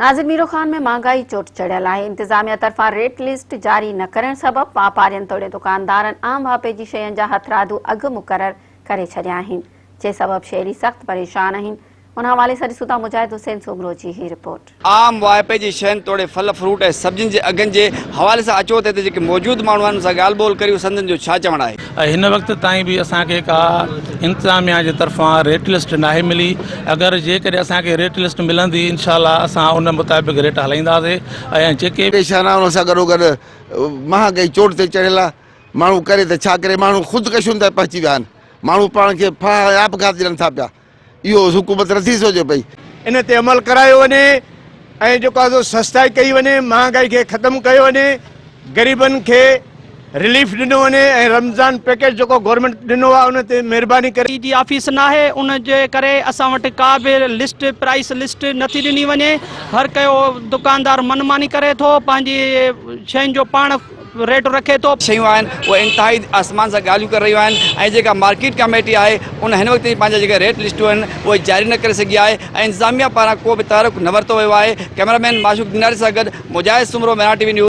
Nazir Miro Khan में महंगाई चोट चढ़ियल है। इंतजामिया तरफा रेट लिस्ट जारी न करण सबब वापारियन तोड़े दुकानदारन आम वापे जी शयन जा हथरादू अघ मुकर्रर करे छड़िया आहिनि, जे सबब शहरी सख्त परेशान आहिनि। उन हवाले से ॾिसूं था मुजाहिद हुसैन सोमरो जी ही रिपोर्ट। आम वाइपे जी शयुनि तोड़े फल फ्रूट ऐं सब्जियुनि जे अघनि जे हवाले सां अचो त हिते जेके मौजूद माण्हू आहिनि सां ॻाल्हि ॿोल करियूं, संदन जो छा चवणु आहे। हिन वक्त ताईं भी असांखे का इंतजामिया जे तरफां रेट लिस्ट नाहे मिली। अगर जेकॾहिं असांखे रेट लिस्ट मिलंदी इंशाल्लाह असां उन मुताबिक़ रेट हलाईंदासीं। ऐं जेके परेशान आहे उन सां गॾोगॾु महांगाई चोट ते चढ़ियल आहे। माण्हू करे त छा करे, माण्हू ख़ुदकशियुनि ताईं पहुची विया आहिनि। माण्हू पाण खे आपघात ॾियनि था पिया। इहो हुकूमत नथी सोचे पई। इन ते अमल करायो वञे ऐं जेको आहे सस्ताई कई वञे, महांगाई खे ख़त्म कयो वञे, ग़रीबनि खे रिलीफ ॾिनो वञे ऐं रमज़ान पैकेज जेको गवर्नमेंट ॾिनो आहे उन ते महिरबानी करे। जी ऑफिस न आहे, उन जे करे असां वटि का बि लिस्ट प्राइस लिस्ट नथी ॾिनी वञे। हर कयो दुकानदार मनमानी करे थो, पंहिंजी शयुनि जो पाण रेट रखे थो। शयूं आहिनि उहे इंतिहाई आसमान सां ॻाल्हियूं करे रहियूं आहिनि ऐं जेका मार्केट कमेटी आहे उन हिन वक़्तु पंहिंजा जेके रेट लिस्टूं आहिनि उहे जारी न करे सघी आहे ऐं इंतिज़ामिया पारां को बि तहरुक न वरितो वियो आहे। कैमरामैन माशूक दिनारी सां गॾु मुजाहिद सुमरो, मराठी न्यूज़।